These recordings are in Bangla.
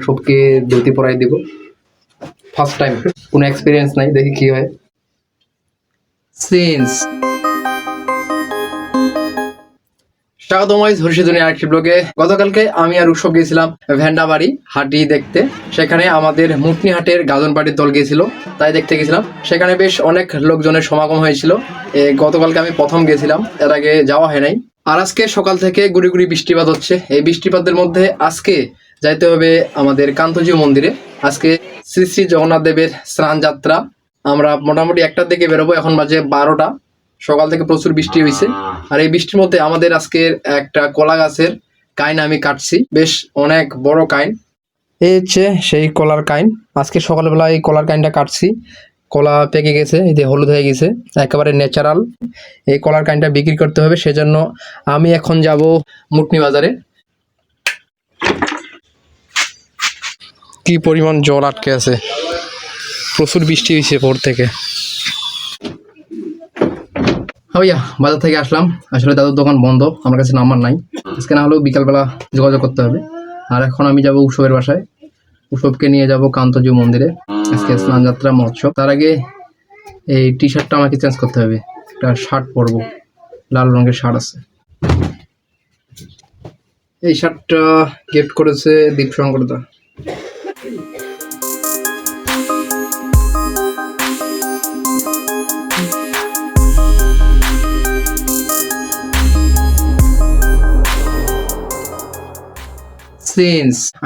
উৎসবকে ধুতি পরাই দিব। ফার্স্ট টাইম, কোনো এক্সপিরিয়েন্স নাই, দেখি কি হয়। সিন্স স্বাগতম হরিষি দুনিয়া আরেকটি ব্লগে। গতকালকে আমি আর উৎসব গিয়েছিলাম ভেন্ডাবাড়ি হাটি দেখতে। সেখানে আমাদের মুটনি হাটের গাজন পার্টির দল গিয়েছিল, তাই দেখতে গেছিলাম। সেখানে বেশ অনেক লোকজনের সমাগম হয়েছিল। গতকালকে আমি প্রথম গেছিলাম, এর আগে যাওয়া হয় নাই। আর আজকে সকাল থেকে গুড়ি গুড়ি বৃষ্টিপাত হচ্ছে। এই বৃষ্টিপাতের মধ্যে আজকে যাইতে হবে আমাদের কান্তজি মন্দিরে। আজকে শ্রী শ্রী জগন্নাথ দেবের স্নান যাত্রা। আমরা মোটামুটি 1টার দিকে বেরোবো, এখন বাজে 12টা। সকাল থেকে প্রচুর বৃষ্টি হয়েছে। আর এই বৃষ্টির মধ্যে আমাদের আজকের একটা কলা গাছের কাইন আমি কাটছি, বেশ অনেক বড় কাইন। এই হচ্ছে সেই কলার কাইন। আজকে সকালবেলা এই কলার কাইনটা কাটছি। কলা পেকে গেছে, এই যে হলুদ হয়ে গেছে, একেবারে ন্যাচারাল। এই কলার কাইনটা বিক্রি করতে হবে, সেজন্য আমি এখন যাব মুটনি বাজারে। কি পরিমাণ জল আটকে আছে, প্রচুর বৃষ্টি হয়েছে ভোর থেকে। ভাইয়া বাজার থেকে আসলাম, আসলে দাদুর দোকান বন্ধ, আমার কাছে নাম্বার নাই। আজকে না হলেও বিকালবেলা যোগাযোগ করতে হবে। আর এখন আমি যাব উৎসবের বাসায়, উৎসবকে নিয়ে যাব কান্তজি মন্দিরে। আজকে স্নান যাত্রা মহোৎসব। তার আগে এই টি শার্টটা আমাকে চেঞ্জ করতে হবে, একটা শার্ট পরবো, লাল রঙের শার্ট আছে। এই শার্টটা গিফট করেছে দীপশঙ্করদা।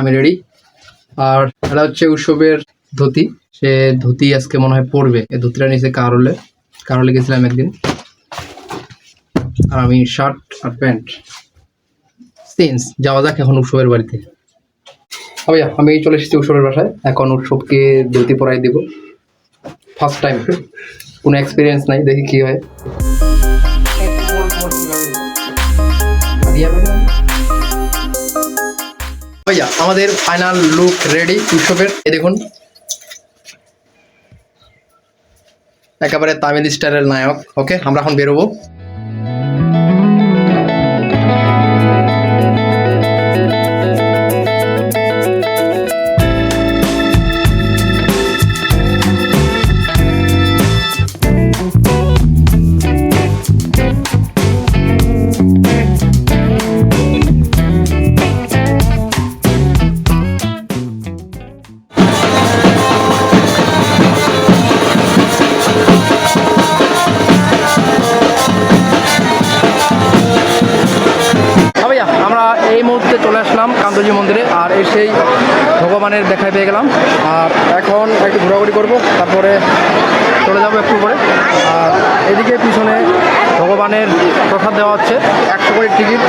আমি রেডি। আর এটা হচ্ছে উৎসবের ধুতি। সে ধুতি আজকে মনে হয় পরবে। এই ধুতিটা নিচে কারলে গেছিলাম একদিন। আর আমি শার্ট আর প্যান্ট। যাওয়া যাক এখন উৎসবের বাড়িতে। ভাইয়া আমি চলে এসেছি উৎসবের বাসায়, এখন উৎসবকে ধুতি পরাই দিব। ফার্স্ট টাইম, কোনো এক্সপিরিয়েন্স নাই, দেখি কি হয়। ভাইয়া আমাদের ফাইনাল লুক রেডি উৎসবের। এই দেখুন, একেবারে তামিল স্টাইলের নায়ক। ওকে, আমরা এখন বেরোবো। আমরা এই মুহূর্তে চলে আসলাম কান্তজি মন্দিরে, আর এসেই ভগবানের দেখায় পেয়ে গেলাম। আর এখন একটু ঘোরাঘুরি করবো, তারপরে চলে যাবো একটু পরে। আর এদিকে পিছনে ভগবানের প্রসাদ দেওয়া হচ্ছে, 100 করে টিকিট।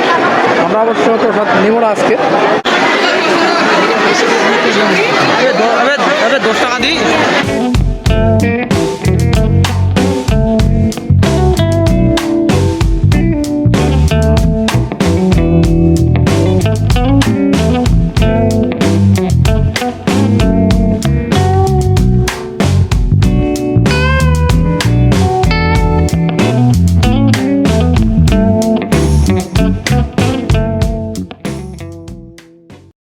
আমরা অবশ্য প্রসাদ নিব না আজকে। 10 টাকা দিই।